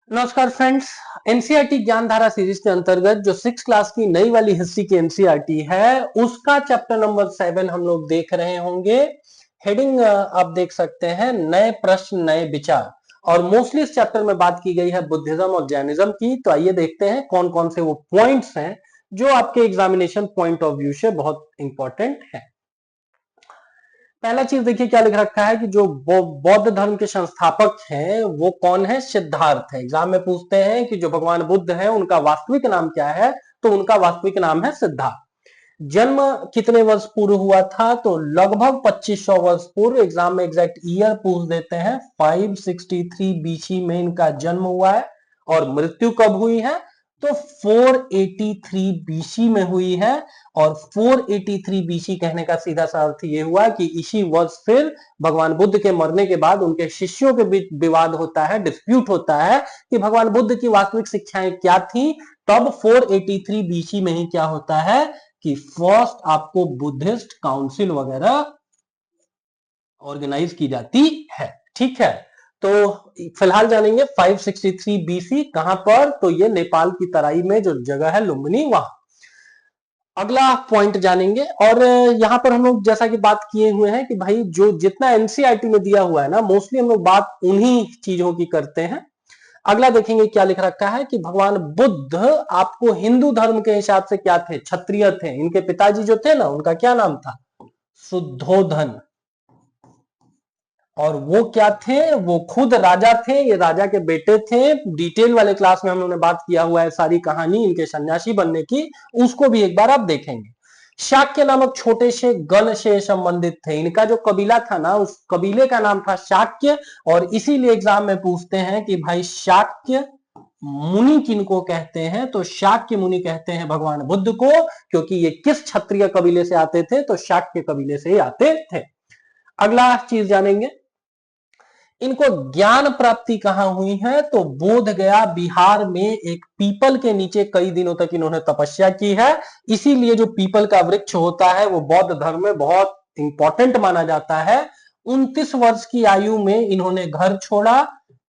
नमस्कार friends. NCERT ज्ञान धारा सीरीज के अंतर्गत जो 6 क्लास की नई वाली हिस्ट्री की एनसीईआरटी है उसका चैप्टर नंबर 7 हम लोग देख रहे होंगे। हेडिंग आप देख सकते हैं, नए प्रश्न नए विचार। और मोस्टली इस चैप्टर में बात की गई है बुद्धिज्म और जैनिज्म की। तो आइए देखते हैं कौन कौन से वो पॉइंट्स हैं जो आपके एग्जामिनेशन पॉइंट ऑफ व्यू से बहुत इंपॉर्टेंट है। पहला चीज देखिए क्या लिख रखा है कि जो बौद्ध धर्म के संस्थापक हैं वो कौन है? सिद्धार्थ है। एग्जाम में पूछते हैं कि जो भगवान बुद्ध है उनका वास्तविक नाम क्या है, तो उनका वास्तविक नाम है सिद्धार्थ। जन्म कितने वर्ष पूर्व हुआ था? तो लगभग 2500 वर्ष पूर्व। एग्जाम में एग्जैक्ट ईयर पूछ देते हैं। 563 बीसी में इनका जन्म हुआ है। और मृत्यु कब हुई है? तो 483 बीसी में हुई है। और 483 बीसी कहने का सीधा सा अर्थ यह हुआ कि इसी वर्ष फिर भगवान बुद्ध के मरने के बाद उनके शिष्यों के बीच विवाद होता है, डिस्प्यूट होता है कि भगवान बुद्ध की वास्तविक शिक्षाएं क्या थी। तब 483 बीसी में ही क्या होता है कि फर्स्ट आपको बुद्धिस्ट काउंसिल वगैरह ऑर्गेनाइज की जाती है। ठीक है, तो फिलहाल जानेंगे 563 बीसी कहां पर? तो ये नेपाल की तराई में जो जगह है लुम्बिनी, वहां। अगला पॉइंट जानेंगे। और यहां पर हम लोग जैसा कि बात किए हुए हैं कि भाई जो जितना एनसीईआरटी में दिया हुआ है ना, मोस्टली हम लोग बात उन्हीं चीजों की करते हैं। अगला देखेंगे क्या लिख रखा है कि भगवान बुद्ध आपको हिंदू धर्म के हिसाब से क्या थे? क्षत्रिय थे। इनके पिताजी जो थे ना, उनका क्या नाम था? शुद्धोधन। और वो क्या थे? वो खुद राजा थे, ये राजा के बेटे थे। डिटेल वाले क्लास में हम लोगों ने बात किया हुआ है सारी कहानी इनके सन्यासी बनने की, उसको भी एक बार आप देखेंगे। शाक्य नामक छोटे से गण से संबंधित थे। इनका जो कबीला था ना, उस कबीले का नाम था शाक्य। और इसीलिए एग्जाम में पूछते हैं कि भाई शाक्य मुनि किनको कहते हैं? तो शाक्य मुनि कहते हैं भगवान बुद्ध को, क्योंकि ये किस क्षत्रिय कबीले से आते थे? तो शाक्य कबीले से ही आते थे। अगला चीज जानेंगे, इनको ज्ञान प्राप्ति कहां हुई है? तो बोध गया बिहार में एक पीपल के नीचे कई दिनों तक इन्होंने तपस्या की है। इसीलिए जो पीपल का वृक्ष होता है वो बौद्ध धर्म में बहुत इंपॉर्टेंट माना जाता है। 29 वर्ष की आयु में इन्होंने घर छोड़ा,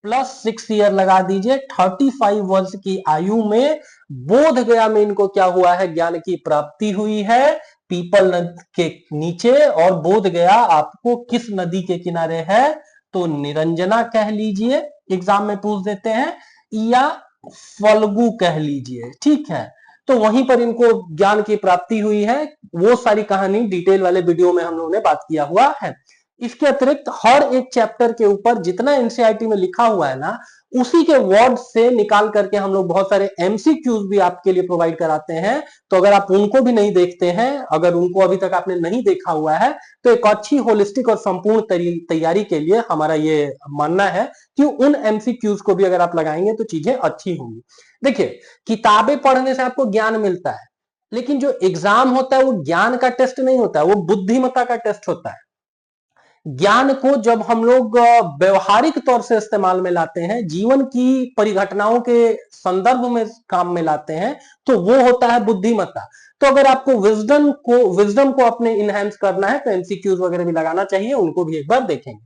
प्लस 6 ईयर लगा दीजिए। 35 वर्ष की आयु में बोध गया में इनको क्या हुआ है? ज्ञान की प्राप्ति हुई है पीपल के नीचे। और बोध गया आपको किस नदी के किनारे है? तो निरंजना कह लीजिए, एग्जाम में पूछ देते हैं, या फल्गु कह लीजिए। ठीक है, तो वहीं पर इनको ज्ञान की प्राप्ति हुई है। वो सारी कहानी डिटेल वाले वीडियो में हम लोगों ने बात किया हुआ है। इसके अतिरिक्त हर एक चैप्टर के ऊपर जितना एनसीईआरटी में लिखा हुआ है ना, उसी के वर्ड से निकाल करके हम लोग बहुत सारे एमसीक्यूज भी आपके लिए प्रोवाइड कराते हैं। तो अगर आप उनको भी नहीं देखते हैं, अगर उनको अभी तक आपने नहीं देखा हुआ है, तो एक अच्छी होलिस्टिक और संपूर्ण तैयारी के लिए हमारा ये मानना है कि उन एमसीक्यूज को भी अगर आप लगाएंगे तो चीजें अच्छी होंगी। देखिए, किताबें पढ़ने से आपको ज्ञान मिलता है, लेकिन जो एग्जाम होता है वो ज्ञान का टेस्ट नहीं होता है, वो बुद्धिमत्ता का टेस्ट होता है। ज्ञान को जब हम लोग व्यवहारिक तौर से इस्तेमाल में लाते हैं, जीवन की परिघटनाओं के संदर्भ में काम में लाते हैं, तो वो होता है बुद्धिमत्ता। तो अगर आपको विजडम को अपने इनहेंस करना है तो एमसीक्यूज वगैरह भी लगाना चाहिए, उनको भी एक बार देखेंगे।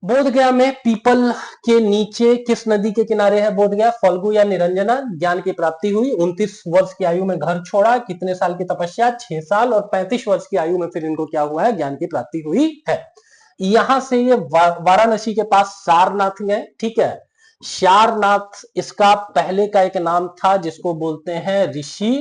बोध गया में पीपल के नीचे किस नदी के किनारे है बोध गया? फल्गु या निरंजना। ज्ञान की प्राप्ति हुई। 29 वर्ष की आयु में घर छोड़ा। कितने साल की तपस्या? 6 साल। और 35 वर्ष की आयु में फिर इनको क्या हुआ है? ज्ञान की प्राप्ति हुई है। यहां से ये वाराणसी के पास सारनाथ गए। ठीक है, सारनाथ इसका पहले का एक नाम था जिसको बोलते हैं ऋषि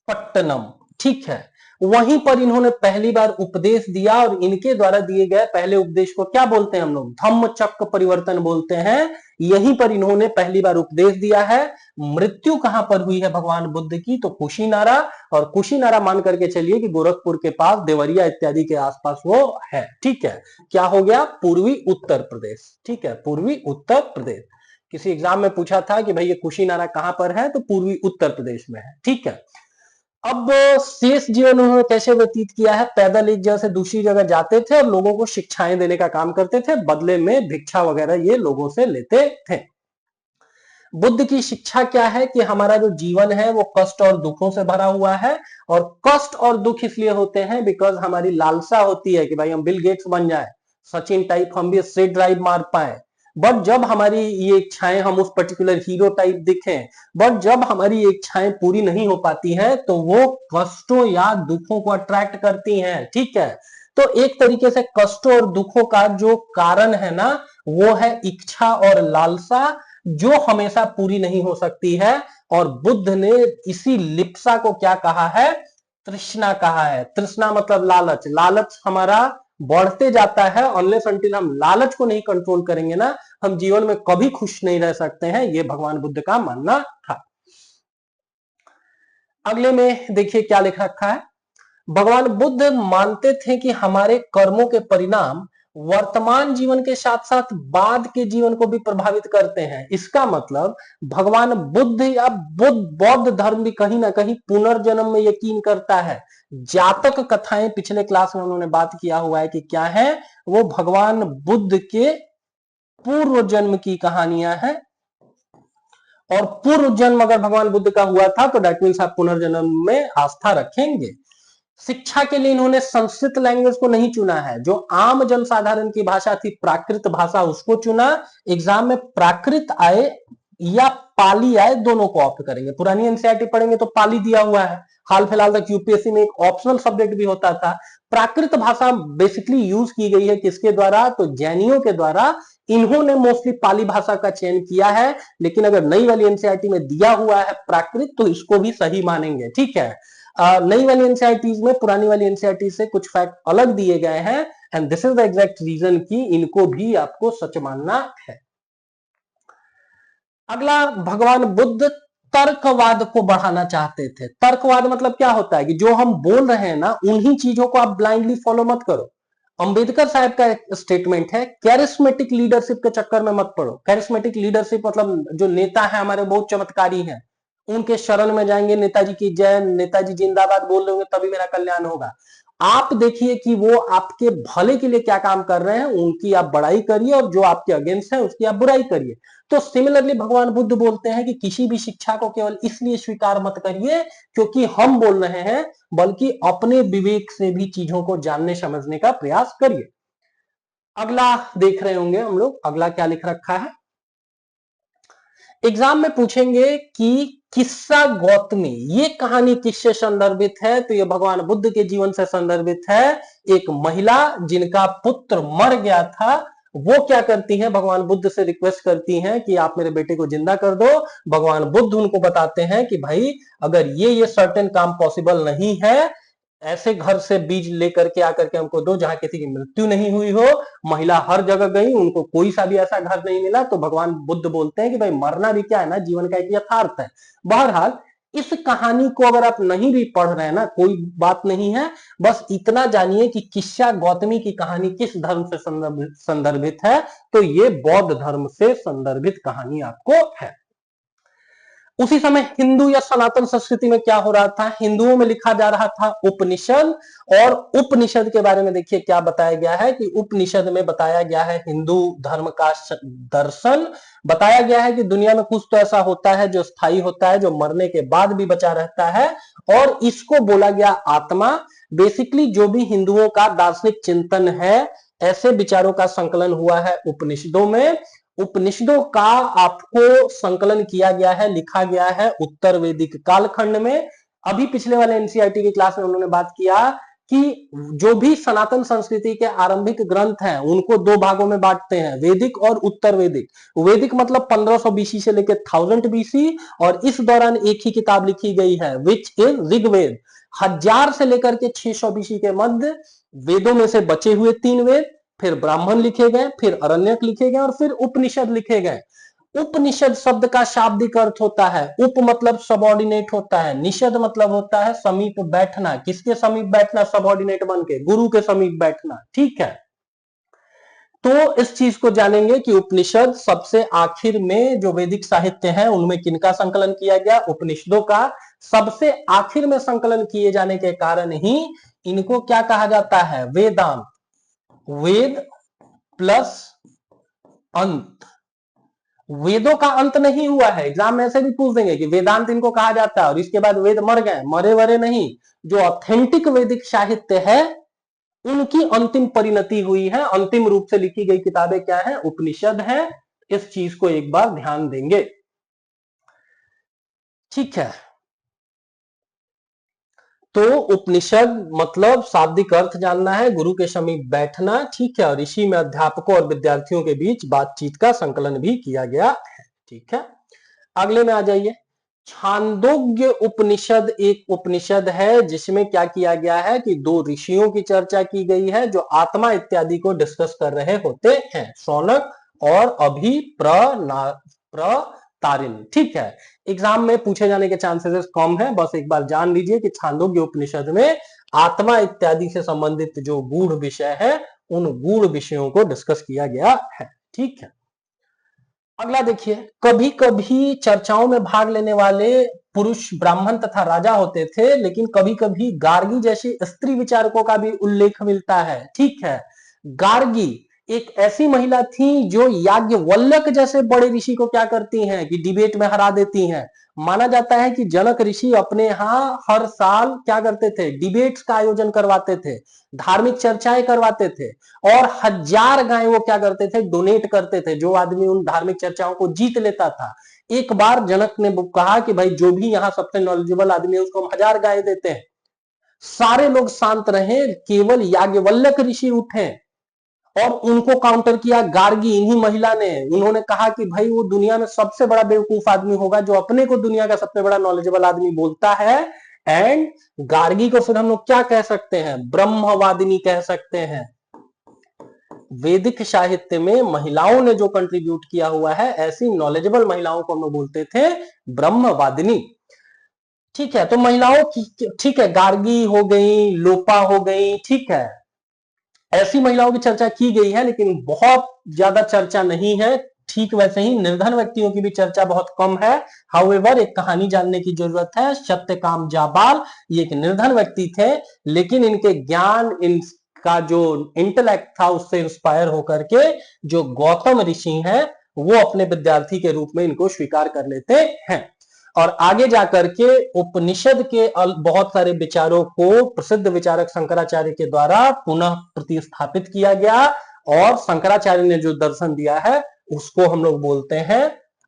पट्टनम। ठीक है, वहीं पर इन्होंने पहली बार उपदेश दिया। और इनके द्वारा दिए गए पहले उपदेश को क्या बोलते हैं हम लोग? धम्म चक्र परिवर्तन बोलते हैं। यहीं पर इन्होंने पहली बार उपदेश दिया है। मृत्यु कहां पर हुई है भगवान बुद्ध की? तो कुशीनारा। और कुशीनारा मान करके चलिए कि गोरखपुर के पास देवरिया इत्यादि के आसपास वो है। ठीक है, क्या हो गया? पूर्वी उत्तर प्रदेश। ठीक है, पूर्वी उत्तर प्रदेश। किसी एग्जाम में पूछा था कि भाई ये कुशीनारा कहां पर है? तो पूर्वी उत्तर प्रदेश में है। ठीक है, अब शेष जीवन उन्होंने कैसे व्यतीत किया है? पैदल एक जगह से दूसरी जगह जाते थे और लोगों को शिक्षाएं देने का काम करते थे, बदले में भिक्षा वगैरह ये लोगों से लेते थे। बुद्ध की शिक्षा क्या है कि हमारा जो जीवन है वो कष्ट और दुखों से भरा हुआ है। और कष्ट और दुख इसलिए होते हैं बिकॉज हमारी लालसा होती है कि भाई हम बिल गेट्स बन जाए, सचिन टाइप हम भी स्ट्रेट ड्राइव मार पाए, बट जब हमारी ये इच्छाएं, हम उस पर्टिकुलर हीरो टाइप दिखें, बट जब हमारी ये इच्छाएं पूरी नहीं हो पाती हैं तो वो कष्टों या दुखों को अट्रैक्ट करती हैं। ठीक है, तो एक तरीके से कष्टों और दुखों का जो कारण है ना, वो है इच्छा और लालसा, जो हमेशा पूरी नहीं हो सकती है। और बुद्ध ने इसी लिप्सा को क्या कहा है? तृष्णा कहा है। तृष्णा मतलब लालच। लालच हमारा बढ़ते जाता है, अनलेस अनटिल हम लालच को नहीं कंट्रोल करेंगे ना, हम जीवन में कभी खुश नहीं रह सकते हैं। ये भगवान बुद्ध का मानना था। अगले में देखिए क्या लिख रखा है। भगवान बुद्ध मानते थे कि हमारे कर्मों के परिणाम वर्तमान जीवन के साथ साथ बाद के जीवन को भी प्रभावित करते हैं। इसका मतलब भगवान बुद्ध या बौद्ध धर्म भी कहीं ना कहीं पुनर्जन्म में यकीन करता है। जातक कथाएं पिछले क्लास में उन्होंने बात किया हुआ है कि क्या है, वो भगवान बुद्ध के पूर्व जन्म की कहानियां हैं। और पूर्व जन्म अगर भगवान बुद्ध का हुआ था तो दैट मीन्स आप पुनर्जन्म में आस्था रखेंगे। शिक्षा के लिए इन्होंने संस्कृत लैंग्वेज को नहीं चुना है, जो आम जनसाधारण की भाषा थी प्राकृत भाषा, उसको चुना। एग्जाम में प्राकृत आए या पाली आए, दोनों को ऑप्ट करेंगे। पुरानी एनसीईआरटी पढ़ेंगे तो पाली दिया हुआ है, हाल फिलहाल तक यूपीएससी में एक ऑप्शनल सब्जेक्ट भी होता था। प्राकृत भाषा बेसिकली यूज की गई है किसके द्वारा? तो जैनियों के द्वारा। इन्होंने मोस्टली पाली भाषा का चयन किया है, लेकिन अगर नई वाली एनसीईआरटी में दिया हुआ है प्राकृत तो इसको भी सही मानेंगे। ठीक है, नई वाली एनसीईआरटी में पुरानी वाली एनसीईआरटी से कुछ फैक्ट अलग दिए गए हैं, and this is the exact reason कि इनको भी आपको सच मानना है। अगला, भगवान बुद्ध तर्कवाद को बढ़ाना चाहते थे। तर्कवाद मतलब क्या होता है कि जो हम बोल रहे हैं ना, उन्हीं चीजों को आप ब्लाइंडली फॉलो मत करो। अंबेडकर साहब का एक स्टेटमेंट है, कैरिस्मेटिक लीडरशिप के चक्कर में मत पड़ो। कैरिस्मेटिक लीडरशिप मतलब जो नेता है हमारे बहुत चमत्कारी हैं, उनके शरण में जाएंगे, नेताजी की जय, नेताजी जिंदाबाद बोल रहे होंगे तभी मेरा कल्याण होगा। आप देखिए कि वो आपके भले के लिए क्या काम कर रहे हैं, उनकी आप बड़ाई करिए, और जो आपके अगेंस्ट है उसकी आप बुराई करिए। तो सिमिलरली भगवान बुद्ध बोलते हैं कि किसी भी शिक्षा को केवल इसलिए स्वीकार मत करिए क्योंकि हम बोल रहे हैं, बल्कि अपने विवेक से भी चीजों को जानने समझने का प्रयास करिए। अगला देख रहे होंगे हम लोग, अगला क्या लिख रखा है। एग्जाम में पूछेंगे कि किस्सा गौतमी, ये कहानी किससे संदर्भित है? तो ये भगवान बुद्ध के जीवन से संदर्भित है। एक महिला जिनका पुत्र मर गया था, वो क्या करती हैं? भगवान बुद्ध से रिक्वेस्ट करती हैं कि आप मेरे बेटे को जिंदा कर दो। भगवान बुद्ध उनको बताते हैं कि भाई अगर ये सर्टेन काम पॉसिबल नहीं है, ऐसे घर से बीज लेकर के आकर के हमको दो जहां किसी की मृत्यु नहीं हुई हो। महिला हर जगह गई, उनको कोई सा भी ऐसा घर नहीं मिला। तो भगवान बुद्ध बोलते हैं कि भाई मरना भी क्या है ना, जीवन का एक यथार्थ है। बहरहाल इस कहानी को अगर आप नहीं भी पढ़ रहे हैं ना, कोई बात नहीं है, बस इतना जानिए कि किस्सा गौतमी की कहानी किस धर्म से संदर्भित है। तो ये बौद्ध धर्म से संदर्भित कहानी आपको है। उसी समय हिंदू या सनातन संस्कृति में क्या हो रहा था? हिंदुओं में लिखा जा रहा था उपनिषद, और उपनिषद के बारे में देखिए क्या बताया गया है कि उपनिषद में बताया गया है हिंदू धर्म का दर्शन। बताया गया है कि दुनिया में कुछ तो ऐसा होता है जो स्थायी होता है, जो मरने के बाद भी बचा रहता है, और इसको बोला गया आत्मा। बेसिकली जो भी हिंदुओं का दार्शनिक चिंतन है, ऐसे विचारों का संकलन हुआ है उपनिषदों में। उपनिषदों का आपको संकलन किया गया है, लिखा गया है उत्तर वैदिक कालखंड में। अभी पिछले वाले एनसीईआरटी की क्लास में उन्होंने बात किया कि जो भी सनातन संस्कृति के आरंभिक ग्रंथ हैं उनको दो भागों में बांटते हैं, वैदिक और उत्तर वैदिक। वैदिक मतलब 1500 बीसी से लेकर 1000 बीसी, और इस दौरान एक ही किताब लिखी गई है विच इज ऋग्वेद। 1000 से लेकर के 600 बीसी के मध्य वेदों में से बचे हुए 3 वेद, फिर ब्राह्मण लिखे गए, फिर अरण्यक लिखे गए, और फिर उपनिषद लिखे गए। उपनिषद शब्द का शाब्दिक अर्थ होता है, उप मतलब सबऑर्डिनेट होता है, निषद मतलब होता है समीप बैठना। किसके समीप बैठना? सबऑर्डिनेट बन के, गुरु के समीप बैठना। ठीक है, तो इस चीज को जानेंगे कि उपनिषद सबसे आखिर में जो वैदिक साहित्य है उनमें किनका संकलन किया गया? उपनिषदों का सबसे आखिर में संकलन किए जाने के कारण ही इनको क्या कहा जाता है? वेदांत। वेद प्लस अंत। वेदों का अंत नहीं हुआ है। एग्जाम में ऐसे भी पूछ देंगे कि वेदांत इनको कहा जाता है और इसके बाद वेद मर गए। मरे वरे नहीं, जो ऑथेंटिक वैदिक साहित्य है उनकी अंतिम परिणति हुई है, अंतिम रूप से लिखी गई किताबें क्या है? उपनिषद है। इस चीज को एक बार ध्यान देंगे। ठीक है, तो उपनिषद मतलब शाब्दिक अर्थ जानना है, गुरु के समीप बैठना, ठीक है, और इसी में अध्यापकों और विद्यार्थियों के बीच बातचीत का संकलन भी किया गया है। ठीक है, अगले में आ जाइए। छांदोग्य उपनिषद एक उपनिषद है जिसमें क्या किया गया है कि दो ऋषियों की चर्चा की गई है जो आत्मा इत्यादि को डिस्कस कर रहे होते हैं, शौनक और अभि प्रतारिणी। ठीक है, एग्जाम में पूछे जाने के चांसेस कम है, बस एक बार जान लीजिए कि छांदोग्य उपनिषद में आत्मा इत्यादि से संबंधित जो गूढ़ विषय है उन गूढ़ विषयों को डिस्कस किया गया है। ठीक है, अगला देखिए, कभी कभी चर्चाओं में भाग लेने वाले पुरुष ब्राह्मण तथा राजा होते थे, लेकिन कभी कभी गार्गी जैसे स्त्री विचारकों का भी उल्लेख मिलता है। ठीक है, गार्गी एक ऐसी महिला थी जो याज्ञवल्क्य जैसे बड़े ऋषि को क्या करती हैं कि डिबेट में हरा देती हैं। माना जाता है कि जनक ऋषि अपने यहाँ हर साल क्या करते थे, डिबेट्स का आयोजन करवाते थे, धार्मिक चर्चाएं करवाते थे, और 1000 गाय वो क्या करते थे, डोनेट करते थे। जो आदमी उन धार्मिक चर्चाओं को जीत लेता था, एक बार जनक ने कहा कि भाई जो भी यहाँ सबसे नॉलेजेबल आदमी है उसको हम 1000 गाय देते हैं। सारे लोग शांत रहे, केवल याज्ञवल्क्य ऋषि उठे और उनको काउंटर किया गार्गी इन्हीं महिला ने। उन्होंने कहा कि भाई वो दुनिया में सबसे बड़ा बेवकूफ आदमी होगा जो अपने को दुनिया का सबसे बड़ा नॉलेजेबल आदमी बोलता है। एंड गार्गी को फिर हम लोग क्या कह सकते हैं, ब्रह्मवादिनी कह सकते हैं। वैदिक साहित्य में महिलाओं ने जो कंट्रीब्यूट किया हुआ है, ऐसी नॉलेजेबल महिलाओं को हम लोग बोलते थे ब्रह्मवादिनी। ठीक है, तो महिलाओं की, ठीक है, गार्गी हो गई, लोपा हो गई, ठीक है, ऐसी महिलाओं की चर्चा की गई है, लेकिन बहुत ज्यादा चर्चा नहीं है। ठीक वैसे ही निर्धन व्यक्तियों की भी चर्चा बहुत कम है। हाउएवर एक कहानी जानने की जरूरत है, सत्यकाम जाबाल, ये एक निर्धन व्यक्ति थे, लेकिन इनके ज्ञान, इनका जो इंटेलेक्ट था उससे इंस्पायर होकर के जो गौतम ऋषि हैं वो अपने विद्यार्थी के रूप में इनको स्वीकार कर लेते हैं। और आगे जाकर के उपनिषद के बहुत सारे विचारों को प्रसिद्ध विचारक शंकराचार्य के द्वारा पुनः प्रतिस्थापित किया गया, और शंकराचार्य ने जो दर्शन दिया है उसको हम लोग बोलते हैं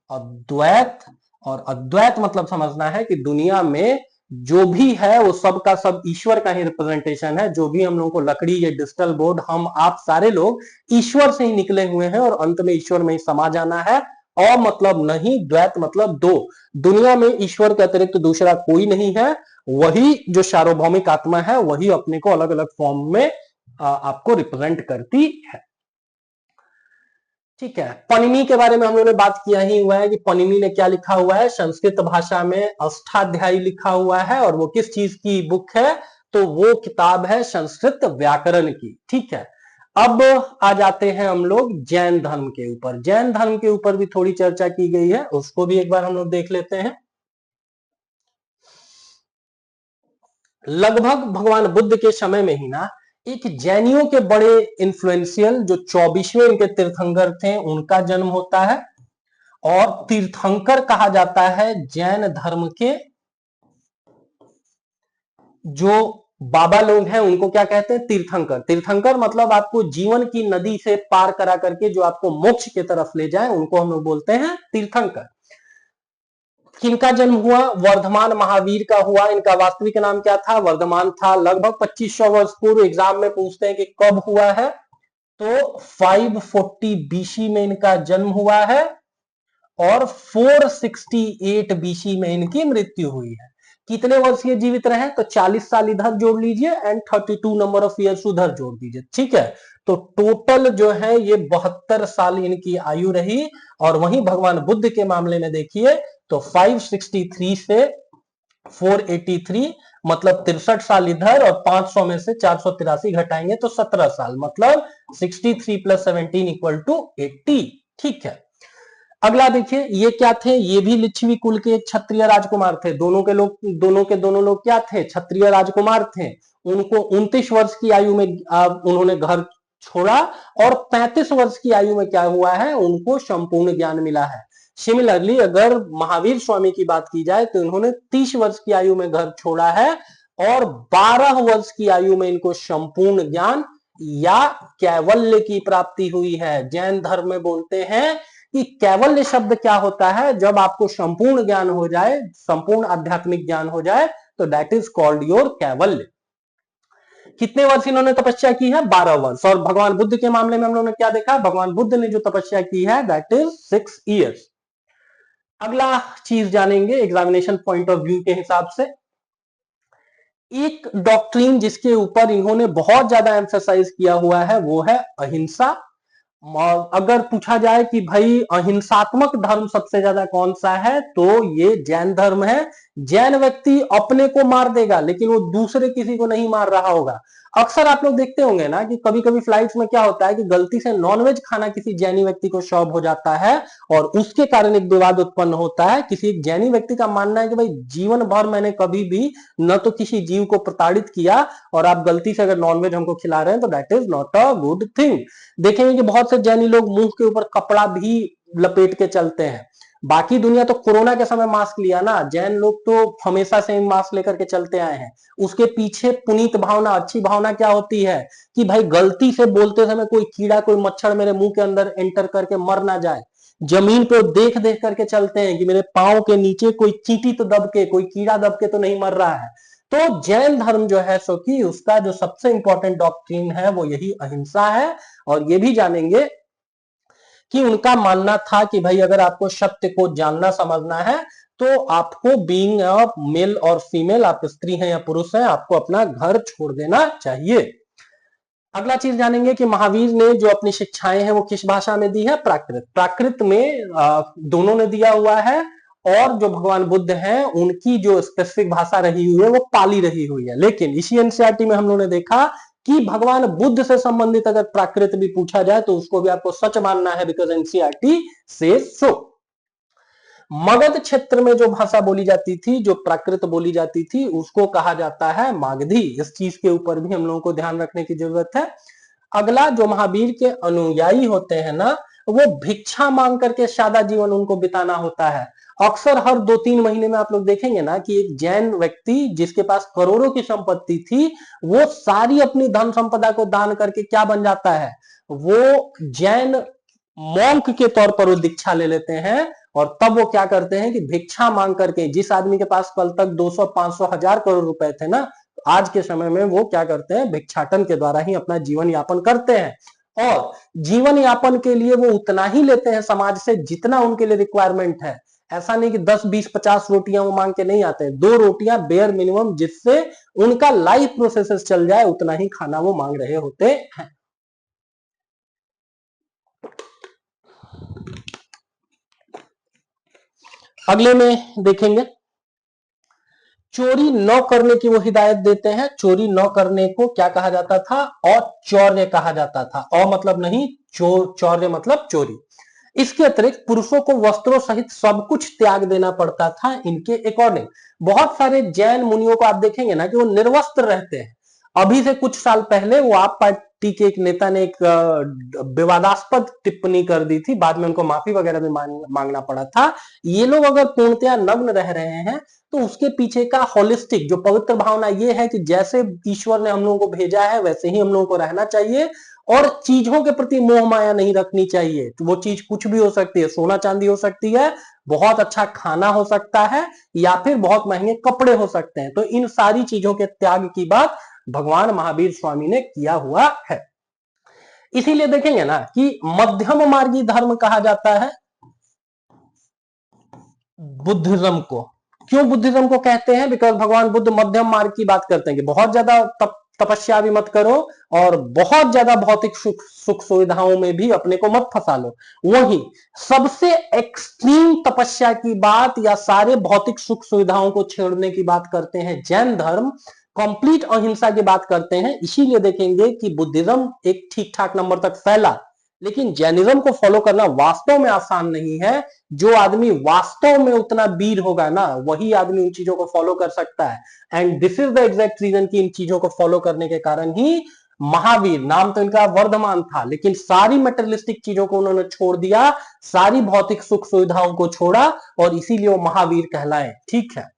अद्वैत। और अद्वैत मतलब समझना है कि दुनिया में जो भी है वो सब का सब ईश्वर का ही रिप्रेजेंटेशन है। जो भी हम लोगों को लकड़ी, ये डिजिटल बोर्ड, हम आप सारे लोग ईश्वर से ही निकले हुए हैं और अंत में ईश्वर में ही समा जाना है। और मतलब नहीं, द्वैत मतलब दो, दुनिया में ईश्वर के अतिरिक्त दूसरा कोई नहीं है। वही जो सार्वभौमिक आत्मा है वही अपने को अलग अलग फॉर्म में आपको रिप्रेजेंट करती है। ठीक है, पनिनी के बारे में हम लोगों ने बात किया ही हुआ है कि पनिनी ने क्या लिखा हुआ है, संस्कृत भाषा में अष्टाध्यायी लिखा हुआ है। और वो किस चीज की बुक है, तो वो किताब है संस्कृत व्याकरण की। ठीक है, अब आ जाते हैं हम लोग जैन धर्म के ऊपर। जैन धर्म के ऊपर भी थोड़ी चर्चा की गई है, उसको भी एक बार हम लोग देख लेते हैं। लगभग भगवान बुद्ध के समय में ही ना एक जैनियों के बड़े इन्फ्लुएंशियल जो 24वें इनके तीर्थंकर थे उनका जन्म होता है। और तीर्थंकर कहा जाता है जैन धर्म के जो बाबा लोग हैं उनको क्या कहते हैं, तीर्थंकर। तीर्थंकर मतलब आपको जीवन की नदी से पार करा करके जो आपको मोक्ष की तरफ ले जाए उनको हम लोग बोलते हैं तीर्थंकर। किनका जन्म हुआ, वर्धमान महावीर का हुआ। इनका वास्तविक नाम क्या था, वर्धमान था। लगभग 2500 वर्ष पूर्व एग्जाम में पूछते हैं कि कब हुआ है, तो 540 बीसी में इनका जन्म हुआ है और 468 बीसी में इनकी मृत्यु हुई है। कितने वर्ष ये जीवित रहे, तो 40 साल इधर जोड़ लीजिए एंड 32 नंबर ऑफ ईयर्स उधर जोड़ दीजिए। ठीक है, तो टोटल जो है ये 72 साल इनकी आयु रही। और वहीं भगवान बुद्ध के मामले में देखिए तो 563 से 483 मतलब 63 साल इधर, और 500 में से 483 घटाएंगे तो 17 साल, मतलब 63 प्लस 17 इक्वल टू 80। ठीक है, अगला देखिए, ये क्या थे, ये भी लिच्छवी कुल के एक क्षत्रिय राजकुमार थे। दोनों लोग क्या थे, क्षत्रिय राजकुमार थे। उनको 29 वर्ष की आयु में उन्होंने घर छोड़ा, और 35 वर्ष की आयु में क्या हुआ है, उनको संपूर्ण ज्ञान मिला है। सिमिलरली अगर महावीर स्वामी की बात की जाए तो इन्होंने 30 वर्ष की आयु में घर छोड़ा है, और 12 वर्ष की आयु में इनको संपूर्ण ज्ञान या कैवल्य की प्राप्ति हुई है। जैन धर्म में बोलते हैं कि कैवल्य शब्द क्या होता है। जब आपको संपूर्ण ज्ञान हो जाए, संपूर्ण आध्यात्मिक ज्ञान हो जाए, तो दैट इज कॉल्ड योर कैवल्य। कितने वर्ष इन्होंने तपस्या की है? 12 वर्ष। और भगवान बुद्ध के मामले में हम लोगों ने क्या देखा? भगवान बुद्ध ने जो तपस्या की है दैट इज 6 ईयर्स। अगला चीज जानेंगे एग्जामिनेशन पॉइंट ऑफ व्यू के हिसाब से। एक डॉक्ट्रिन जिसके ऊपर इन्होंने बहुत ज्यादा एम्फेसाइज किया हुआ है वो है अहिंसा। अगर पूछा जाए कि भाई अहिंसात्मक धर्म सबसे ज्यादा कौन सा है, तो ये जैन धर्म है। जैन व्यक्ति अपने को मार देगा लेकिन वो दूसरे किसी को नहीं मार रहा होगा। अक्सर आप लोग देखते होंगे ना कि कभी कभी फ्लाइट्स में क्या होता है कि गलती से नॉनवेज खाना किसी जैनी व्यक्ति को शौक हो जाता है और उसके कारण एक विवाद उत्पन्न होता है। किसी एक जैनी व्यक्ति का मानना है कि भाई जीवन भर मैंने कभी भी न तो किसी जीव को प्रताड़ित किया, और आप गलती से अगर नॉनवेज हमको खिला रहे हैं तो that is not a good thing. देखेंगे कि बहुत से जैनी लोग मुंह के ऊपर कपड़ा भी लपेट के चलते हैं। बाकी दुनिया तो कोरोना के समय मास्क लिया ना, जैन लोग तो हमेशा से मास्क लेकर के चलते आए हैं। उसके पीछे पुनीत भावना, अच्छी भावना क्या होती है कि भाई गलती से बोलते समय कोई कीड़ा कोई मच्छर मेरे मुंह के अंदर एंटर करके मर ना जाए। जमीन पे देख देख करके चलते हैं कि मेरे पांव के नीचे कोई चींटी तो दब के, कोई कीड़ा दब के तो नहीं मर रहा है। तो जैन धर्म जो है सो कि उसका जो सबसे इंपॉर्टेंट डॉक्ट्रिन है वो यही अहिंसा है। और ये भी जानेंगे कि उनका मानना था कि भाई अगर आपको सत्य को जानना समझना है तो आपको बीइंग अ मेल और फीमेल, आप स्त्री हैं या पुरुष हैं, आपको अपना घर छोड़ देना चाहिए। अगला चीज जानेंगे कि महावीर ने जो अपनी शिक्षाएं हैं वो किस भाषा में दी है? प्राकृत। प्राकृत में दोनों ने दिया हुआ है। और जो भगवान बुद्ध हैं उनकी जो स्पेसिफिक भाषा रही हुई है वो पाली रही हुई है। लेकिन इसी एनसीईआरटी में हम लोगों ने देखा कि भगवान बुद्ध से संबंधित अगर प्राकृत भी पूछा जाए तो उसको भी आपको सच मानना है, बिकॉज एनसीईआरटी से सो। मगध क्षेत्र में जो भाषा बोली जाती थी, जो प्राकृत बोली जाती थी, उसको कहा जाता है मागधी। इस चीज के ऊपर भी हम लोगों को ध्यान रखने की जरूरत है। अगला, जो महावीर के अनुयायी होते हैं ना, वो भिक्षा मांग करके सादा जीवन उनको बिताना होता है। अक्सर हर 2-3 महीने में आप लोग देखेंगे ना कि एक जैन व्यक्ति जिसके पास करोड़ों की संपत्ति थी, वो सारी अपनी धन संपदा को दान करके क्या बन जाता है? वो जैन मॉन्क के तौर पर वो दीक्षा ले लेते हैं। और तब वो क्या करते हैं कि भिक्षा मांग करके, जिस आदमी के पास कल तक 200, 500, 1000 करोड़ रुपए थे ना, आज के समय में वो क्या करते हैं? भिक्षाटन के द्वारा ही अपना जीवन यापन करते हैं। और जीवन यापन के लिए वो उतना ही लेते हैं समाज से जितना उनके लिए रिक्वायरमेंट है। ऐसा नहीं कि 10, 20, 50 रोटियां वो मांग के नहीं आते हैं। 2 रोटियां बेयर मिनिमम, जिससे उनका लाइफ प्रोसेसेस चल जाए, उतना ही खाना वो मांग रहे होते हैं। अगले में देखेंगे, चोरी न करने की वो हिदायत देते हैं। चोरी न करने को क्या कहा जाता था? औचौर्य कहा जाता था। औ मतलब नहीं, चौर्य मतलब चोरी। इसके अतिरिक्त पुरुषों को वस्त्रों सहित सब कुछ त्याग देना पड़ता था इनके अकॉर्डिंग। बहुत सारे जैन मुनियों को आप देखेंगे ना कि वो निर्वस्त्र रहते हैं। अभी से कुछ साल पहले वो आप पार्टी के एक नेता ने एक विवादास्पद टिप्पणी कर दी थी, बाद में उनको माफी वगैरह भी मांगना पड़ा था। ये लोग अगर पूर्णतया नग्न रह रहे हैं तो उसके पीछे का होलिस्टिक जो पवित्र भावना ये है कि जैसे ईश्वर ने हम लोगों को भेजा है वैसे ही हम लोगों को रहना चाहिए, और चीजों के प्रति मोह माया नहीं रखनी चाहिए। तो वो चीज कुछ भी हो सकती है, सोना चांदी हो सकती है, बहुत अच्छा खाना हो सकता है, या फिर बहुत महंगे कपड़े हो सकते हैं। तो इन सारी चीजों के त्याग की बात भगवान महावीर स्वामी ने किया हुआ है। इसीलिए देखेंगे ना कि मध्यम मार्गी धर्म कहा जाता है बुद्धिज्म को। क्यों बुद्धिज्म को कहते हैं? बिकॉज भगवान बुद्ध मध्यम मार्ग की बात करते हैं कि बहुत ज्यादा तपस्या भी मत करो और बहुत ज्यादा भौतिक सुख सुविधाओं में भी अपने को मत फंसा लो। वही सबसे एक्सट्रीम तपस्या की बात या सारे भौतिक सुख सुविधाओं को छेड़ने की बात करते हैं जैन धर्म। कंप्लीट अहिंसा की बात करते हैं। इसीलिए देखेंगे कि बुद्धिज्म एक ठीक ठाक नंबर तक फैला, लेकिन जैनिज्म को फॉलो करना वास्तव में आसान नहीं है। जो आदमी वास्तव में उतना वीर होगा ना, वही आदमी उन चीजों को फॉलो कर सकता है। And this is the exact reason कि इन चीजों को फॉलो करने के कारण ही महावीर, नाम तो इनका वर्धमान था, लेकिन सारी मेटेरियलिस्टिक चीजों को उन्होंने छोड़ दिया, सारी भौतिक सुख सुविधाओं को छोड़ा, और इसीलिए वो महावीर कहलाए। ठीक है,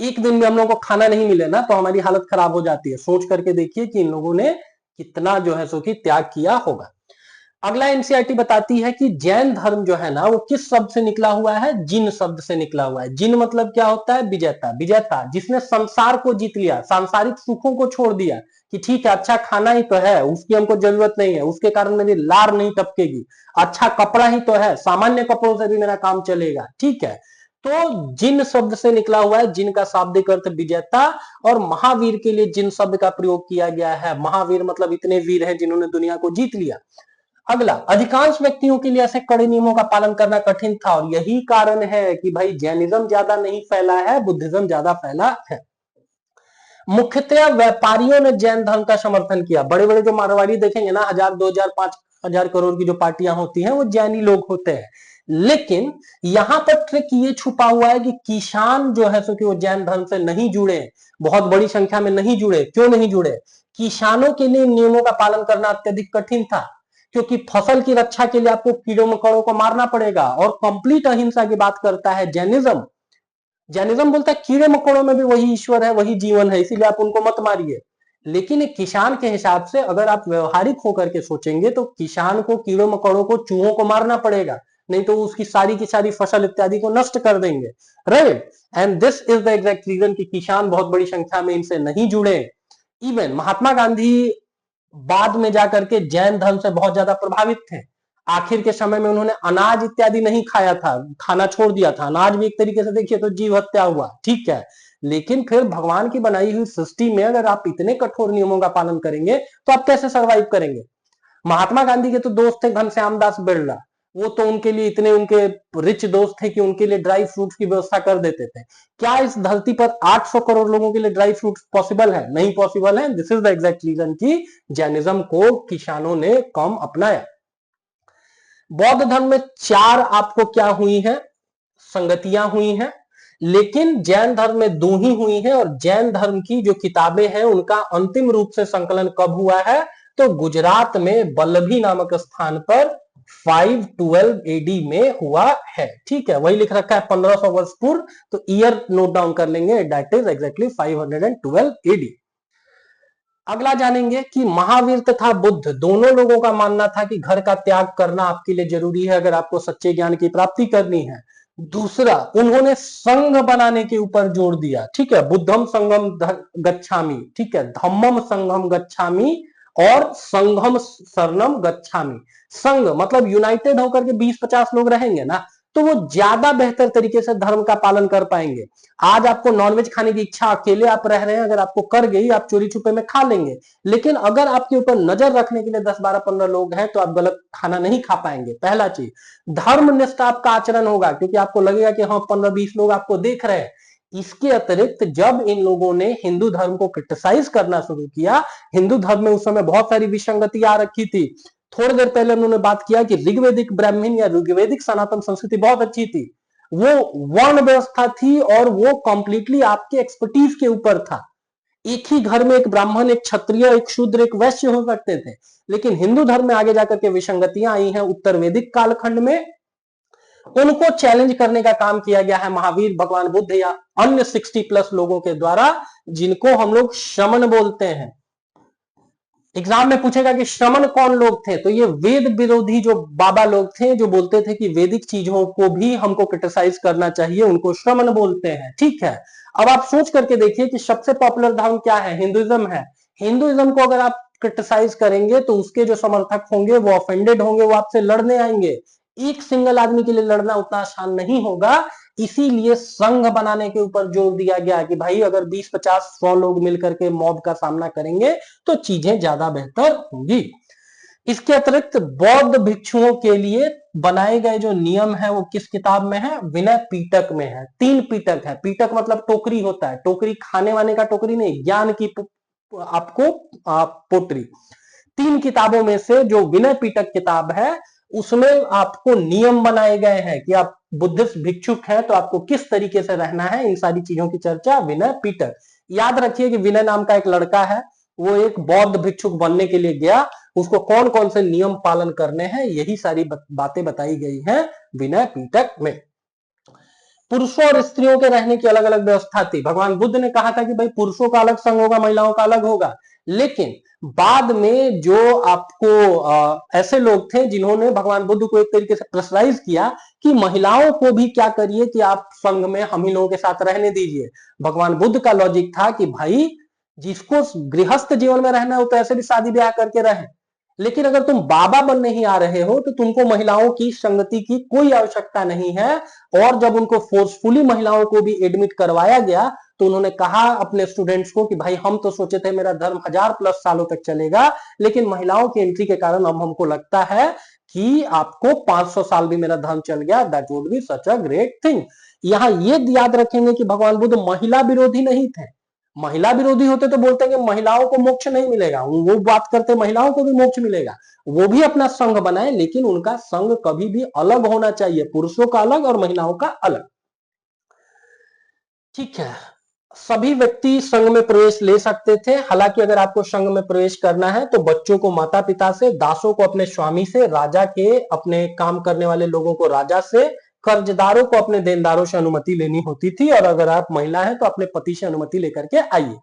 एक दिन में हम लोगों को खाना नहीं मिले ना तो हमारी हालत खराब हो जाती है। सोच करके देखिए कि इन लोगों ने कितना जो है सो कि त्याग किया होगा। अगला एनसीईआरटी बताती है कि जैन धर्म जो है ना वो किस शब्द से निकला हुआ है, जिन शब्द से निकला हुआ है। जिन मतलब क्या होता है, विजेता। विजेता जिसने संसार को जीत लिया, सांसारिक सुखों को छोड़ दिया कि ठीक है अच्छा खाना ही तो है, उसकी हमको जरूरत नहीं है, उसके कारण मेरी लार नहीं टपकेगी, अच्छा कपड़ा ही तो है, सामान्य कपड़ों से भी मेरा काम चलेगा, ठीक है। तो जिन शब्द से निकला हुआ है, जिन का शाब्दिक अर्थ विजेता, और महावीर के लिए जिन शब्द का प्रयोग किया गया है। महावीर मतलब इतने वीर हैं जिन्होंने दुनिया को जीत लिया। अगला, अधिकांश व्यक्तियों के लिए ऐसे कड़े नियमों का पालन करना कठिन था और यही कारण है कि भाई जैनिज्म ज्यादा नहीं फैला है, बुद्धिज्म ज्यादा फैला है। मुख्यतः व्यापारियों ने जैन धर्म का समर्थन किया। बड़े बड़े जो मारवाड़ी देखेंगे ना, 1000, 2000, 5000 करोड़ की जो पार्टियां होती हैं वो जैनी लोग होते हैं। लेकिन यहां पर ट्रिक ये छुपा हुआ है कि किसान जो है सो कि वो जैन धर्म से नहीं जुड़े, बहुत बड़ी संख्या में नहीं जुड़े। क्यों नहीं जुड़े? किसानों के लिए नियमों का पालन करना अत्यधिक कठिन था, क्योंकि फसल की रक्षा के लिए आपको कीड़ों मकोड़ों को मारना पड़ेगा, और कंप्लीट अहिंसा की बात करता है जैनिज्म। जैनिज्म बोलता है कीड़े मकोड़ों में भी वही ईश्वर है, वही जीवन है, इसीलिए आप उनको मत मारिए। लेकिन एक किसान के हिसाब से अगर आप व्यवहारिक होकर के सोचेंगे तो किसान को कीड़ों मकोड़ों को, चूहों को मारना पड़ेगा, नहीं तो उसकी सारी की सारी फसल इत्यादि को नष्ट कर देंगे, right. And this is the exact reason कि किसान बहुत बड़ी संख्या में इनसे नहीं जुड़े। इवन महात्मा गांधी बाद में जाकर के जैन धर्म से बहुत ज्यादा प्रभावित थे। आखिर के समय में उन्होंने अनाज इत्यादि नहीं खाया था, खाना छोड़ दिया था। अनाज भी एक तरीके से देखिए तो जीव हत्या हुआ, ठीक है। लेकिन फिर भगवान की बनाई हुई सृष्टि में अगर आप इतने कठोर नियमों का पालन करेंगे तो आप कैसे सरवाइव करेंगे? महात्मा गांधी के तो दोस्त थे घनश्याम दास बिरला, वो तो उनके लिए इतने उनके रिच दोस्त थे कि उनके लिए ड्राई फ्रूट्स की व्यवस्था कर देते थे। क्या इस धरती पर 800 करोड़ लोगों के लिए ड्राई फ्रूट्स पॉसिबल है? नहीं पॉसिबल है। This is the exact reason कि जैनिज्म को किसानों ने कम अपनाया। बौद्ध धर्म में 4 आपको क्या हुई है, संगतियां हुई हैं, लेकिन जैन धर्म में 2 ही हुई हैं। और जैन धर्म की जो किताबें हैं उनका अंतिम रूप से संकलन कब हुआ है? तो गुजरात में बल्लभी नामक स्थान पर 512 एडी में हुआ है, ठीक है। वही लिख रखा है 1500 वर्ष पूर्व, तो ईयर नोट डाउन कर लेंगे, दैट इज एग्जैक्टली 512 एडी। अगला जानेंगे कि महावीर तथा बुद्ध दोनों लोगों का मानना था कि घर का त्याग करना आपके लिए जरूरी है अगर आपको सच्चे ज्ञान की प्राप्ति करनी है। दूसरा, उन्होंने संघ बनाने के ऊपर जोर दिया, ठीक है। बुद्धम संघम गच्छामि, ठीक है, धम्मम संघम गच्छामि और संघम शरणम गच्छामि। संघ मतलब यूनाइटेड होकर के 20-50 लोग रहेंगे ना, तो वो ज्यादा बेहतर तरीके से धर्म का पालन कर पाएंगे। आज आपको नॉनवेज खाने की इच्छा, अकेले आप रह रहे हैं, अगर आपको कर गई, आप चोरी छुपे में खा लेंगे। लेकिन अगर आपके ऊपर नजर रखने के लिए 10, 12, 15 लोग हैं तो आप गलत खाना नहीं खा पाएंगे। पहला चीज, धर्मनिष्ठ आपका आचरण होगा, क्योंकि आपको लगेगा कि हाँ 15-20 लोग आपको देख रहे हैं। इसके अतिरिक्त जब इन लोगों ने हिंदू धर्म को क्रिटिसाइज करना शुरू किया, हिंदू धर्म में उस समय बहुत सारी विसंगति आ रखी थी। थोड़ी देर पहले उन्होंने बात किया कि ऋग्वेदिक ब्राह्मण या ऋग्वेदिक सनातन संस्कृति बहुत अच्छी थी, वो वर्ण व्यवस्था थी और वो कंप्लीटली आपके एक्सपर्टीज के ऊपर था। एक ही घर में एक ब्राह्मण, एक क्षत्रिय, एक शूद्र, एक वैश्य हो सकते थे। लेकिन हिंदू धर्म में आगे जाकर के विसंगतियां आई हैं उत्तर वैदिक कालखंड में, उनको चैलेंज करने का काम किया गया है महावीर, भगवान बुद्ध या अन्य 60+ लोगों के द्वारा, जिनको हम लोग शमन बोलते हैं। एग्जाम में पूछेगा कि श्रमण कौन लोग थे, तो ये वेद विरोधी जो बाबा लोग थे, जो बोलते थे कि वैदिक चीजों को भी हमको क्रिटिसाइज करना चाहिए, उनको श्रमण बोलते हैं, ठीक है। अब आप सोच करके देखिए कि सबसे पॉपुलर धर्म क्या है? हिंदुइज्म है। हिंदुइज्म को अगर आप क्रिटिसाइज करेंगे तो उसके जो समर्थक होंगे वो ऑफेंडेड होंगे, वो आपसे लड़ने आएंगे। एक सिंगल आदमी के लिए लड़ना उतना आसान नहीं होगा, इसीलिए संघ बनाने के ऊपर जोर दिया गया कि भाई अगर 20, 50, 100 लोग मिलकर के मॉब का सामना करेंगे तो चीजें ज्यादा बेहतर होंगी। इसके अतिरिक्त बौद्ध भिक्षुओं के लिए बनाए गए जो नियम है वो किस किताब में है? विनय पीटक में है। 3 पीटक है। पीटक मतलब टोकरी होता है, टोकरी खाने वाने का टोकरी नहीं, ज्ञान की आपको पोटरी। 3 किताबों में से जो विनय पीटक किताब है उसमें आपको नियम बनाए गए हैं कि आप बुद्धिस्ट भिक्षुक हैं तो आपको किस तरीके से रहना है। इन सारी चीजों की चर्चा विनय पीटक। याद रखिए कि विनय नाम का एक लड़का है, वो एक बौद्ध भिक्षुक बनने के लिए गया, उसको कौन कौन से नियम पालन करने हैं, यही सारी बातें बताई गई हैं विनय पीटक में। पुरुषों और स्त्रियों के रहने की अलग अलग व्यवस्था थी। भगवान बुद्ध ने कहा था कि भाई पुरुषों का अलग संघ होगा, महिलाओं का अलग होगा, लेकिन बाद में जो आपको ऐसे लोग थे जिन्होंने भगवान बुद्ध को एक तरीके से प्रेशराइज किया कि महिलाओं को भी क्या करिए कि आप संघ में हम ही लोगों के साथ रहने दीजिए। भगवान बुद्ध का लॉजिक था कि भाई जिसको गृहस्थ जीवन में रहना हो तो ऐसे भी शादी ब्याह करके रहे, लेकिन अगर तुम बाबा बनने ही आ रहे हो तो तुमको महिलाओं की संगति की कोई आवश्यकता नहीं है। और जब उनको फोर्सफुली महिलाओं को भी एडमिट करवाया गया तो उन्होंने कहा अपने स्टूडेंट्स को कि भाई हम तो सोचे थे मेरा धर्म 1000+ सालों तक चलेगा, लेकिन महिलाओं की एंट्री के कारण अब हमको लगता है कि आपको 500 साल भी मेरा धर्म चल गया, that would be such a great thing. यहां ये याद रखेंगे कि भगवान बुद्ध महिला विरोधी नहीं थे। महिला विरोधी होते तो बोलते हैं कि महिलाओं को मोक्ष नहीं मिलेगा, वो बात करते महिलाओं को भी मोक्ष मिलेगा, वो भी अपना संघ बनाए, लेकिन उनका संघ कभी भी अलग होना चाहिए, पुरुषों का अलग और महिलाओं का अलग। ठीक है, सभी व्यक्ति संघ में प्रवेश ले सकते थे। हालांकि अगर आपको संघ में प्रवेश करना है तो बच्चों को माता पिता से, दासों को अपने स्वामी से, राजा के अपने काम करने वाले लोगों को राजा से, कर्जदारों को अपने देनदारों से अनुमति लेनी होती थी, और अगर आप महिला हैं तो अपने पति से अनुमति लेकर के आइए।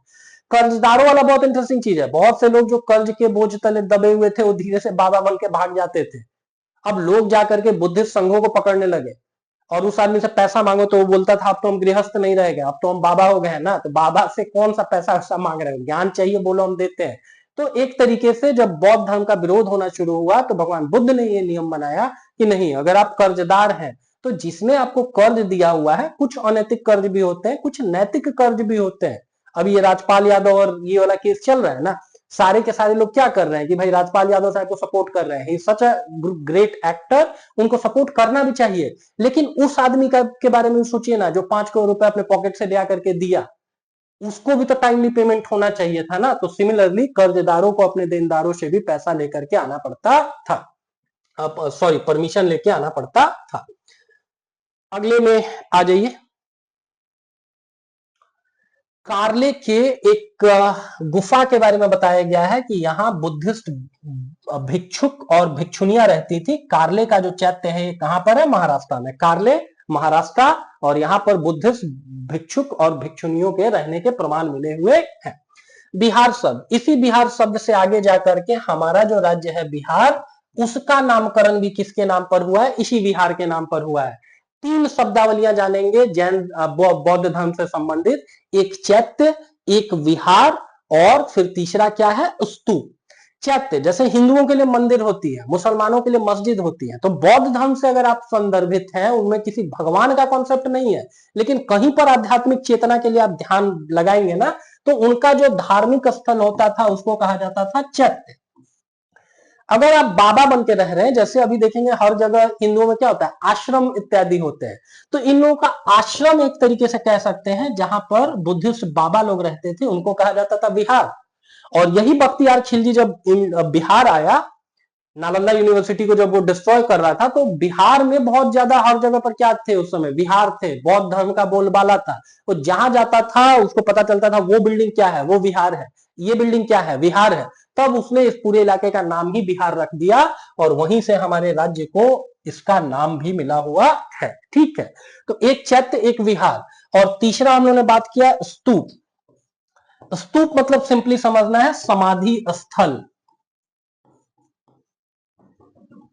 कर्जदारों वाला बहुत इंटरेस्टिंग चीज है। बहुत से लोग जो कर्ज के बोझ तले दबे हुए थे वो धीरे से बाबा बन के भाग जाते थे। अब लोग जाकर के बुद्धिस्ट संघों को पकड़ने लगे और उस आदमी से पैसा मांगो तो वो बोलता था अब तो हम गृहस्थ नहीं रह गए, अब तो हम बाबा हो गए ना, तो बाबा से कौन सा पैसा वैसा मांग रहे हो, ज्ञान चाहिए बोलो हम देते हैं। तो एक तरीके से जब बौद्ध धर्म का विरोध होना शुरू हुआ तो भगवान बुद्ध ने ये नियम बनाया कि नहीं, अगर आप कर्जदार हैं तो जिसने आपको कर्ज दिया हुआ है, कुछ अनैतिक कर्ज भी होते हैं, कुछ नैतिक कर्ज भी होते हैं। अभी ये राजपाल यादव और ये वाला केस चल रहा है ना, सारे के सारे लोग क्या कर रहे हैं कि भाई राजपाल यादव साहब को सपोर्ट कर रहे हैं, ही सच अ ग्रेट एक्टर, उनको सपोर्ट करना भी चाहिए, लेकिन उस आदमी का के बारे में सोचिए ना जो 5 करोड़ रुपए अपने पॉकेट से लिया करके दिया, उसको भी तो टाइमली पेमेंट होना चाहिए था ना। तो सिमिलरली कर्जदारों को अपने देनदारों से भी पैसा लेकर के आना पड़ता था, सॉरी परमिशन लेके आना पड़ता था। अगले में आ जाइए। कार्ले के एक गुफा के बारे में बताया गया है कि यहाँ बुद्धिस्ट भिक्षुक और भिक्षुनियां रहती थी। कार्ले का जो चैत्य है ये कहां पर है? महाराष्ट्र में। कार्ले महाराष्ट्र, और यहाँ पर बुद्धिस्ट भिक्षुक और भिक्षुनियों के रहने के प्रमाण मिले हुए हैं। बिहार शब्द, इसी बिहार शब्द से आगे जाकर के हमारा जो राज्य है बिहार, उसका नामकरण भी किसके नाम पर हुआ है? इसी बिहार के नाम पर हुआ है। 3 शब्दावलियां जानेंगे जैन बौद्ध धर्म से संबंधित, एक चैत्य, एक विहार, और फिर तीसरा क्या है? स्तूप। चैत्य जैसे हिंदुओं के लिए मंदिर होती है, मुसलमानों के लिए मस्जिद होती है, तो बौद्ध धर्म से अगर आप संदर्भित हैं, उनमें किसी भगवान का कॉन्सेप्ट नहीं है, लेकिन कहीं पर आध्यात्मिक चेतना के लिए आप ध्यान लगाएंगे ना, तो उनका जो धार्मिक स्थल होता था उसको कहा जाता था चैत्य। अगर आप बाबा बन के रह रहे हैं, जैसे अभी देखेंगे हर जगह हिंदुओं में क्या होता है, आश्रम इत्यादि होते हैं, तो इन लोगों का आश्रम एक तरीके से कह सकते हैं, जहां पर बुद्धिस्ट बाबा लोग रहते थे, उनको कहा जाता था विहार। और यही बख्तियार खिलजी जब बिहार आया, नालंदा यूनिवर्सिटी को जब वो डिस्ट्रॉय कर रहा था, तो बिहार में बहुत ज्यादा हर जगह पर क्या थे उस समय? विहार थे, बौद्ध धर्म का बोलबाला था। वो जहां जाता था उसको पता चलता था वो बिल्डिंग क्या है? वो विहार है। ये बिल्डिंग क्या है? विहार है। तब उसने इस पूरे इलाके का नाम ही बिहार रख दिया, और वहीं से हमारे राज्य को इसका नाम भी मिला हुआ है। ठीक है, तो एक चैत्य, एक विहार, और तीसरा हम लोगों ने बात किया स्तूप। स्तूप मतलब सिंपली समझना है समाधि स्थल।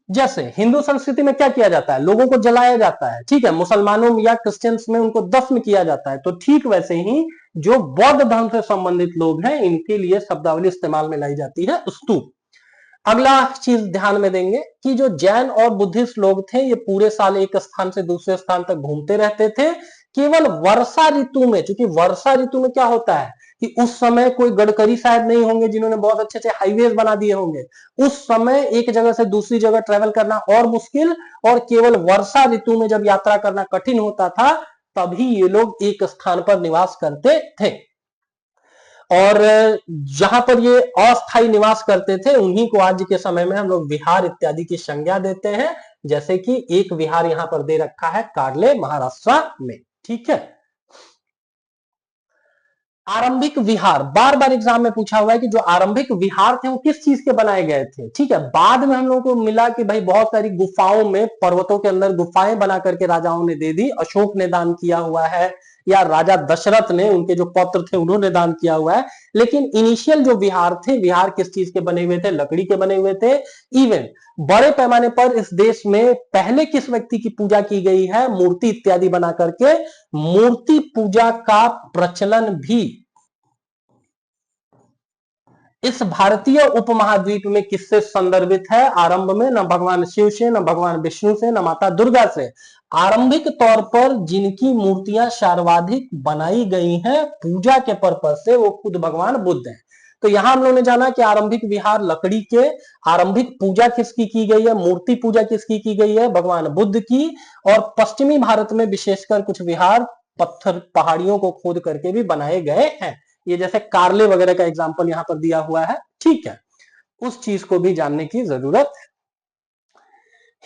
जैसे हिंदू संस्कृति में क्या किया जाता है? लोगों को जलाया जाता है, ठीक है, मुसलमानों या क्रिश्चियंस में उनको दफन किया जाता है, तो ठीक वैसे ही जो बौद्ध धर्म से संबंधित लोग हैं इनके लिए शब्दावली इस्तेमाल में लाई जाती है स्तूप। अगला चीज ध्यान में देंगे कि जो जैन और बुद्धिस्ट लोग थे ये पूरे साल एक स्थान से दूसरे स्थान तक घूमते रहते थे। केवल वर्षा ऋतु में, क्योंकि वर्षा ऋतु में क्या होता है कि उस समय कोई गडकरी शायद नहीं होंगे जिन्होंने बहुत अच्छे अच्छे हाईवेज बना दिए होंगे, उस समय एक जगह से दूसरी जगह ट्रेवल करना और मुश्किल, और केवल वर्षा ऋतु में जब यात्रा करना कठिन होता था तभी ये लोग एक स्थान पर निवास करते थे। और जहां पर ये अस्थायी निवास करते थे उन्हीं को आज के समय में हम लोग विहार इत्यादि की संज्ञा देते हैं, जैसे कि एक विहार यहां पर दे रखा है कार्ले महाराष्ट्र में। ठीक है, आरंभिक विहार बार बार एग्जाम में पूछा हुआ है कि जो आरंभिक विहार थे वो किस चीज के बनाए गए थे। ठीक है, बाद में हम लोगों को मिला कि भाई बहुत सारी गुफाओं में, पर्वतों के अंदर गुफाएं बना करके राजाओं ने दे दी, अशोक ने दान किया हुआ है या राजा दशरथ ने, उनके जो पौत्र थे उन्होंने दान किया हुआ है। लेकिन इनिशियल जो विहार थे, विहार किस चीज के बने हुए थे? लकड़ी के बने हुए थे। इवन बड़े पैमाने पर इस देश में पहले किस व्यक्ति की पूजा की गई है? मूर्ति इत्यादि बना करके। मूर्ति पूजा का प्रचलन भी इस भारतीय उपमहाद्वीप में किससे संदर्भित है? आरंभ में न भगवान शिव से, न भगवान विष्णु से, न माता दुर्गा से। आरंभिक तौर पर जिनकी मूर्तियां सर्वाधिक बनाई गई हैं पूजा के पर्पज से, वो खुद भगवान बुद्ध हैं। तो यहां हम लोगों ने जाना कि आरंभिक विहार लकड़ी के, आरंभिक पूजा किसकी की गई है? मूर्ति पूजा किसकी की गई है? भगवान बुद्ध की। और पश्चिमी भारत में विशेषकर कुछ विहार पत्थर, पहाड़ियों को खोद करके भी बनाए गए हैं। ये जैसे कार्ले वगैरह का एग्जाम्पल यहां पर दिया हुआ है। ठीक है, उस चीज को भी जानने की जरूरत।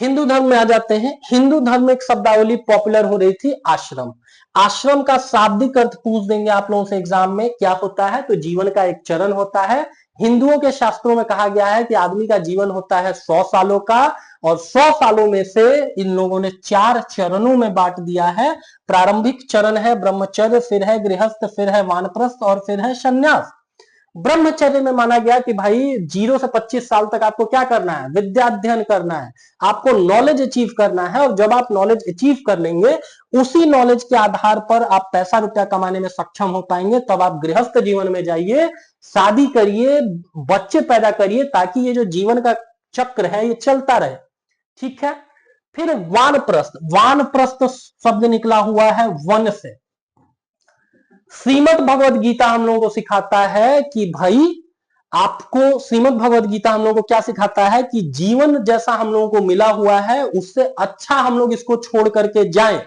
हिंदू धर्म में आ जाते हैं। हिंदू धर्म में एक शब्दावली पॉपुलर हो रही थी, आश्रम। आश्रम का शाब्दिक अर्थ पूछ देंगे आप लोगों से एग्जाम में, क्या होता है? तो जीवन का एक चरण होता है। हिंदुओं के शास्त्रों में कहा गया है कि आदमी का जीवन होता है 100 सालों का, और 100 सालों में से इन लोगों ने 4 चरणों में बांट दिया है। प्रारंभिक चरण है ब्रह्मचर्य, फिर है गृहस्थ, फिर है वानप्रस्थ और फिर है संन्यास। ब्रह्मचर्य में माना गया कि भाई 0 से 25 साल तक आपको क्या करना है? विद्या अध्ययन करना है, आपको नॉलेज अचीव करना है। और जब आप नॉलेज अचीव कर लेंगे, उसी नॉलेज के आधार पर आप पैसा रुपया कमाने में सक्षम हो पाएंगे, तब आप गृहस्थ जीवन में जाइए, शादी करिए, बच्चे पैदा करिए, ताकि ये जो जीवन का चक्र है ये चलता रहे। ठीक है, फिर वानप्रस्थ। वानप्रस्थ शब्द निकला हुआ है वन से। श्रीमद् भगवद गीता हम लोगों को सिखाता है कि भाई आपको, श्रीमद् भगवद गीता हम लोगों को क्या सिखाता है कि जीवन जैसा हम लोगों को मिला हुआ है उससे अच्छा हम लोग इसको छोड़ करके जाएं।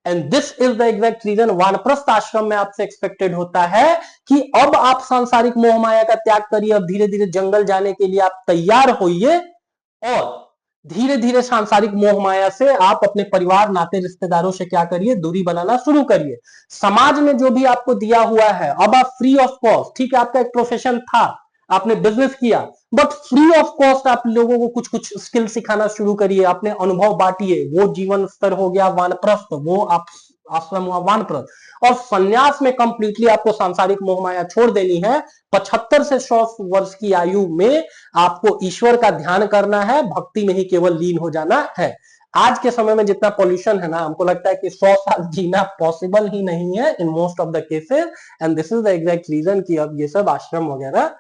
And this is the exact reason वानप्रस्थ आश्रम में आपसे एक्सपेक्टेड होता है कि अब आप सांसारिक मोह माया का त्याग करिए, अब धीरे धीरे जंगल जाने के लिए आप तैयार होइए, और धीरे धीरे सांसारिक मोह माया से आप अपने परिवार, नाते, रिश्तेदारों से क्या करिए? दूरी बनाना शुरू करिए। समाज ने जो भी आपको दिया हुआ है, अब आप फ्री ऑफ कॉस्ट, ठीक है, आपका एक प्रोफेशन था, आपने बिजनेस किया, बट फ्री ऑफ कॉस्ट आप लोगों को कुछ कुछ स्किल सिखाना शुरू करिए, अपने अनुभव बांटिए। वो जीवन स्तर हो गया वानप्रस्थ, वो आप आश्रम हुआ वानप्रस्थ। और सन्यास में कंप्लीटली आपको सांसारिक मोह माया छोड़ देनी है। 75 से 100 वर्ष की आयु में आपको ईश्वर का ध्यान करना है, भक्ति में ही केवल लीन हो जाना है। आज के समय में जितना पॉल्यूशन है ना, हमको लगता है कि 100 साल जीना पॉसिबल ही नहीं है in most of the cases. And this is the exact reason कि अब ये सब आश्रम वगैरह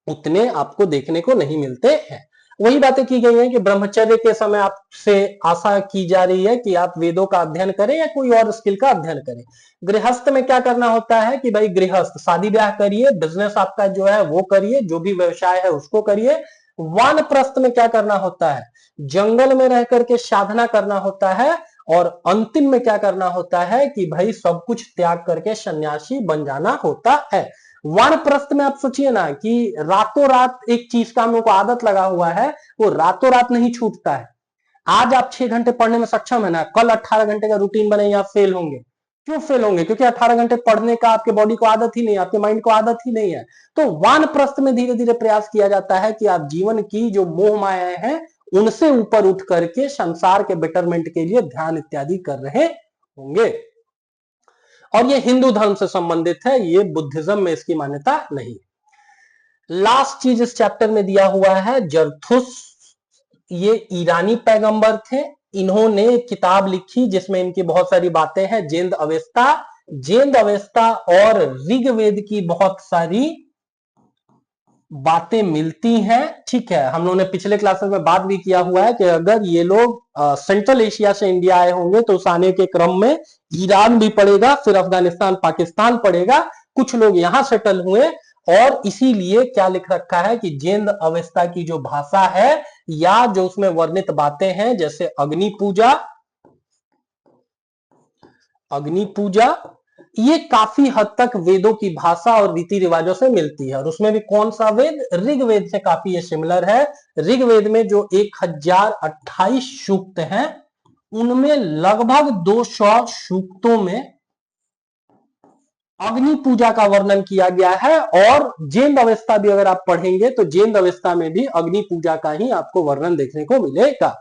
उतने आपको देखने को नहीं मिलते हैं। वही बातें की गई हैं कि ब्रह्मचर्य के समय आपसे आशा की जा रही है कि आप वेदों का अध्ययन करें या कोई और स्किल का अध्ययन करें। गृहस्थ में क्या करना होता है कि भाई गृहस्थ शादी ब्याह करिए, बिजनेस आपका जो है वो करिए, जो भी व्यवसाय है उसको करिए। वानप्रस्थ में क्या करना होता है? जंगल में रह करके साधना करना होता है। और अंतिम में क्या करना होता है कि भाई सब कुछ त्याग करके सन्यासी बन जाना होता है। वानप्रस्थ में आप सोचिए ना कि रातों रात एक चीज का हम लोग को आदत लगा हुआ है, वो रातों रात नहीं छूटता है। आज आप 6 घंटे पढ़ने में सक्षम है ना, कल 18 घंटे का रूटीन बने, आप फेल होंगे। क्यों फेल होंगे? क्योंकि 18 घंटे पढ़ने का आपके बॉडी को आदत ही नहीं है, आपके माइंड को आदत ही नहीं है। तो वानप्रस्थ में धीरे धीरे प्रयास किया जाता है कि आप जीवन की जो मोह मायाएं हैं उनसे ऊपर उठ करके संसार के बेटरमेंट के लिए ध्यान इत्यादि कर रहे होंगे। और ये हिंदू धर्म से संबंधित है, ये बुद्धिज्म में इसकी मान्यता नहीं। लास्ट चीज इस चैप्टर में दिया हुआ है, जरथुस। ये ईरानी पैगंबर थे। इन्होंने किताब लिखी जिसमें इनकी बहुत सारी बातें हैं, जेंद अवेस्ता। जेंद अवेस्ता और ऋग्वेद की बहुत सारी बातें मिलती हैं। ठीक है, हम लोगों ने पिछले क्लासेस में बात भी किया हुआ है कि अगर ये लोग सेंट्रल एशिया से इंडिया आए होंगे तो उस आने के क्रम में ईरान भी पड़ेगा, फिर अफगानिस्तान, पाकिस्तान पड़ेगा, कुछ लोग यहां सेटल हुए। और इसीलिए क्या लिख रखा है कि जेंद अवेस्ता की जो भाषा है या जो उसमें वर्णित बातें हैं, जैसे अग्नि पूजा, अग्नि पूजा, ये काफी हद तक वेदों की भाषा और रीति रिवाजों से मिलती है। और उसमें भी कौन सा वेद? ऋग्वेद से काफी ये सिमिलर है। ऋग्वेद में जो 1028 सूक्त हैं, उनमें लगभग 200 सूक्तों में अग्नि पूजा का वर्णन किया गया है। और जैन अवस्था भी अगर आप पढ़ेंगे तो जैन अवस्था में भी अग्नि पूजा का ही आपको वर्णन देखने को मिलेगा।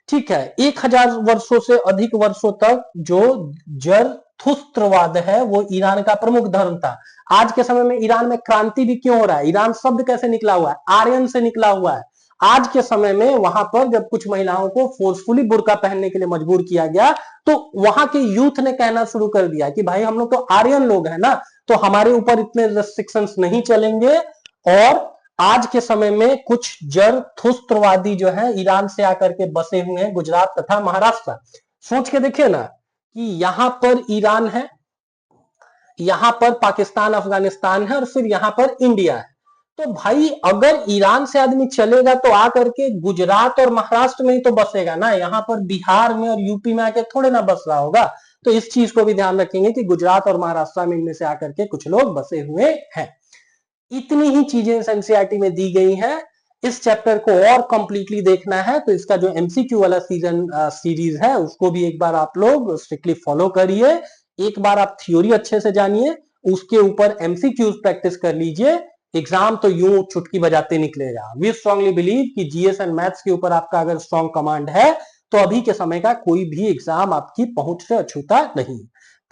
ठीक है, 1000 वर्षों से अधिक वर्षों तक जो जरथुस्त्रवाद है वो ईरान का प्रमुख धर्म था। आज के समय में ईरान में क्रांति भी क्यों हो रहा है? ईरान शब्द कैसे निकला हुआ है? आर्यन से निकला हुआ है। आज के समय में वहां पर जब कुछ महिलाओं को फोर्सफुली बुर्का पहनने के लिए मजबूर किया गया तो वहां के यूथ ने कहना शुरू कर दिया कि भाई हम लोग तो आर्यन लोग हैं ना, तो हमारे ऊपर इतने रेस्ट्रिक्शंस नहीं चलेंगे। और आज के समय में कुछ जरथुस्त्रवादी जो है ईरान से आकर के बसे हुए हैं गुजरात तथा महाराष्ट्र। सोच के देखिए ना कि यहां पर ईरान है, यहां पर पाकिस्तान अफगानिस्तान है और फिर यहां पर इंडिया है। तो भाई अगर ईरान से आदमी चलेगा तो आकर के गुजरात और महाराष्ट्र में ही तो बसेगा ना, यहाँ पर बिहार में और यूपी में आके थोड़े ना बस रहा होगा। तो इस चीज को भी ध्यान रखेंगे कि गुजरात और महाराष्ट्र में इनमें से आकर के कुछ लोग बसे हुए हैं। इतनी ही चीजें इस एनसीईआरटी में दी गई हैं। इस चैप्टर को और कंप्लीटली देखना है तो इसका जो एमसीक्यू वाला सीरीज है उसको भी एक बार आप लोग स्ट्रिक्टली फॉलो करिए। एक बार आप थ्योरी अच्छे से जानिए, उसके ऊपर एमसीक्यूज प्रैक्टिस कर लीजिए। एग्जाम तो यूं चुटकी बजाते निकलेगा। वी स्ट्रांगली बिलीव कि जीएस एंड मैथ्स के ऊपर आपका अगर स्ट्रांग कमांड है तो अभी के समय का कोई भी एग्जाम आपकी पहुंच से अछूता नहीं।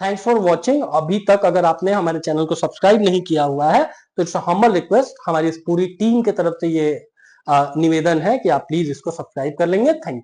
Thanks for watching. अभी तक अगर आपने हमारे चैनल को सब्सक्राइब नहीं किया हुआ है तो इट्स हम्बल रिक्वेस्ट, हमारी इस पूरी टीम की तरफ से ये निवेदन है कि आप प्लीज इसको सब्सक्राइब कर लेंगे। Thank you.